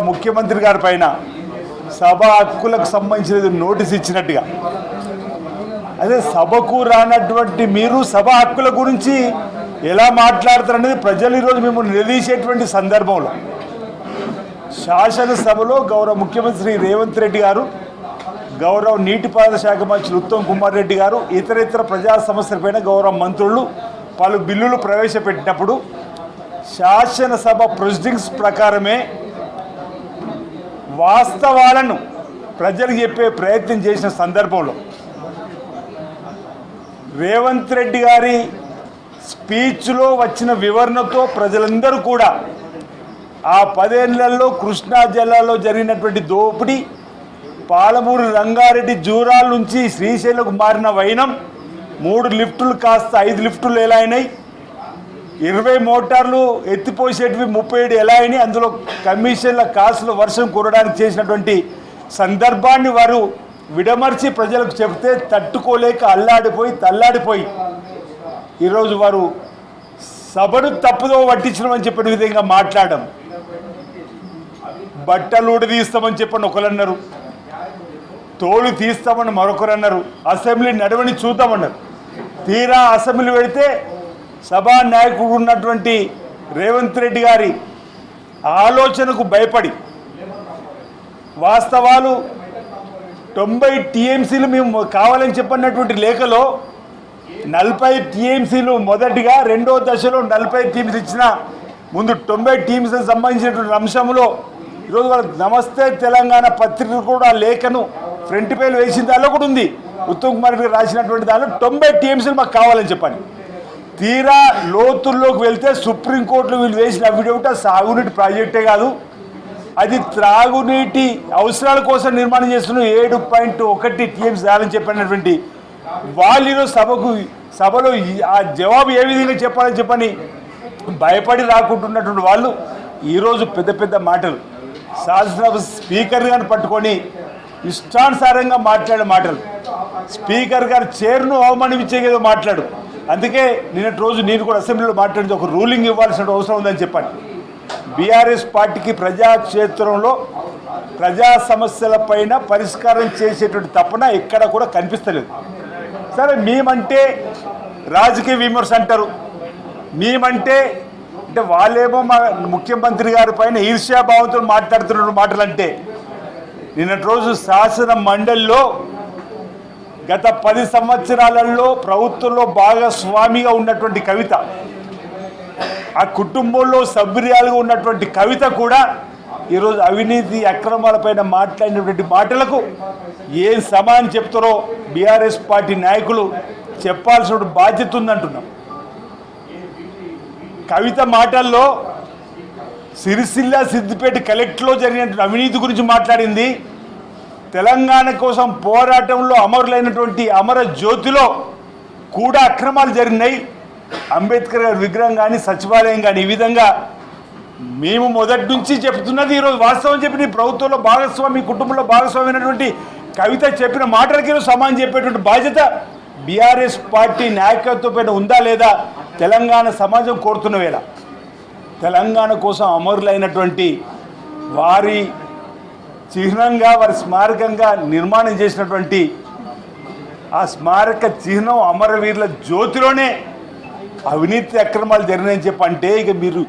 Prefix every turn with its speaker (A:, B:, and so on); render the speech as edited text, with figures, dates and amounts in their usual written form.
A: ముఖ్యమంత్రి గారి పైన సభ హక్కులకు సంబంధించిన నోటీస్ ఇచ్చినట్టుగా, అదే సభకు రానటువంటి మీరు సభ హక్కుల గురించి ఎలా మాట్లాడతారనేది ప్రజలు ఈరోజు మిమ్మల్ని నిలదీసేటువంటి సందర్భంలో శాసనసభలో గౌరవ ముఖ్యమంత్రి శ్రీ రేవంత్ రెడ్డి గారు, గౌరవ నీటిపారుదల శాఖ మంత్రి ఉత్తమ్ కుమార్ రెడ్డి గారు, ఇతర ప్రజా సమస్యలపైన గౌరవ మంత్రులు పలు బిల్లులు ప్రవేశపెట్టినప్పుడు శాసనసభ ప్రొసీడింగ్స్ ప్రకారమే వాస్తవాలను ప్రజలకు చెప్పే ప్రయత్నం చేసిన సందర్భంలో రేవంత్ రెడ్డి గారి స్పీచ్లో వచ్చిన వివరణతో ప్రజలందరూ కూడా ఆ 10 ఏళ్లలో కృష్ణా జిల్లాలో జరిగినటువంటి దోపిడీ, పాలమూరు రంగారెడ్డి జూరాల నుంచి శ్రీశైలంకు మారిన వైనం, 3 లిఫ్టులు కాస్త 5 లిఫ్టులు ఎలా అయినాయి, 20 మోటార్లు ఎత్తిపోసేటివి 37 ఎలా అయినాయి, అందులో కమిషన్ల కాసులు వర్షం కురడానికి చేసినటువంటి సందర్భాన్ని వారు విడమర్చి ప్రజలకు చెప్తే తట్టుకోలేక తల్లాడిపోయి ఈరోజు వారు సభను తప్పుదో పట్టించడం చెప్పిన విధంగా మాట్లాడడం, బట్టలు తీస్తామని చెప్పని ఒకరన్నారు, తోలు తీస్తామని మరొకరు అన్నారు, అసెంబ్లీ నడవని చూద్దామన్నారు. తీరా అసెంబ్లీ పెడితే సభా నాయకుడు ఉన్నటువంటి రేవంత్ రెడ్డి గారి ఆలోచనకు భయపడి వాస్తవాలు 90 టీఎంసీలు మేము కావాలని చెప్పినటువంటి లేఖలో 40 టీఎంసీలు మొదటిగా, రెండో దశలో 40 టీమ్స్ ఇచ్చిన ముందు 90 టీమ్స్కి సంబంధించినటువంటి అంశంలో ఈరోజు వాళ్ళకి నమస్తే తెలంగాణ పత్రిక కూడా లేఖను ఫ్రంట్ పేజ్ వేసిన దానిలో కూడా ఉంది. ఉత్తమ్ కుమార్ రెడ్డి రాసినటువంటి దానిలో 90 టీఎంసీలు మాకు కావాలని చెప్పండి. తీరా లోతుల్లోకి వెళ్తే సుప్రీంకోర్టులో వీళ్ళు వేసిన అఫిడవిట్ సాగునీటి ప్రాజెక్టే కాదు, అది త్రాగునీటి అవసరాల కోసం నిర్మాణం చేస్తున్న 7.1 టీఎంసీ చాలని చెప్పినటువంటి వాళ్ళు ఈరోజు సభలో ఆ జవాబు ఏ విధంగా చెప్పాలని చెప్పని భయపడి రాకుంటున్నటువంటి వాళ్ళు ఈరోజు పెద్ద మాటలు శాసనసభ స్పీకర్ గారిని పట్టుకొని ఇష్టానుసారంగా మాట్లాడే మాటలు, స్పీకర్ గారు చైర్ను అవమానించేదో మాట్లాడు. అందుకే నిన్నటి రోజు నేను కూడా అసెంబ్లీలో మాట్లాడింది, ఒక రూలింగ్ ఇవ్వాల్సిన అవసరం ఉందని చెప్పండి. బీఆర్ఎస్ పార్టీకి ప్రజాక్షేత్రంలో ప్రజా సమస్యలపైన పరిష్కారం చేసేటువంటి తపన ఎక్కడ కూడా కనిపిస్తలేదు. సరే, మేమంటే రాజకీయ విమర్శ అంటారు, మేమంటే అంటే వాళ్ళేమో మా ముఖ్యమంత్రి గారి పైన ఈర్ష్యాభావంతో మాట్లాడుతున్న మాటలంటే, నిన్నటి రోజు శాసన మండలిలో గత 10 సంవత్సరాలలో ప్రభుత్వంలో భాగస్వామిగా ఉన్నటువంటి కవిత, ఆ కుటుంబంలో సభ్యురాలుగా ఉన్నటువంటి కవిత కూడా ఈరోజు అవినీతి అక్రమాలపైన మాట్లాడినటువంటి మాటలకు ఏం సమానం చెప్తారో బీఆర్ఎస్ పార్టీ నాయకులు చెప్పాల్సిన బాధ్యత ఉందంటున్నాం. కవిత మాటల్లో సిరిసిల్ల సిద్దిపేట కలెక్టర్లో జరిగినటువంటి అవినీతి గురించి మాట్లాడింది. తెలంగాణ కోసం పోరాటంలో అమరులైనటువంటి అమర జ్యోతిలో కూడా అక్రమాలు జరిగినాయి. అంబేద్కర్ గారి విగ్రహం కానీ సచివాలయం కానీ ఈ విధంగా మేము మొదటి నుంచి చెప్తున్నది ఈరోజు వాస్తవం చెప్పి ప్రభుత్వంలో భాగస్వామి, కుటుంబంలో భాగస్వామి అయినటువంటి కవిత చెప్పిన మాటలకి ఈరోజు సమానం చెప్పేటువంటి బాధ్యత బీఆర్ఎస్ పార్టీ నాయకత్వం పైన ఉందా లేదా తెలంగాణ సమాజం కోరుతున్న వేళ తెలంగాణ కోసం అమరులైనటువంటి వారి చిహ్నంగా, వారి స్మారకంగా నిర్మాణం చేసినటువంటి ఆ స్మారక చిహ్నం అమరవీరుల జ్యోతిలోనే అవినీతి అక్రమాలు జరిగినాయని చెప్పంటే ఇక మీరు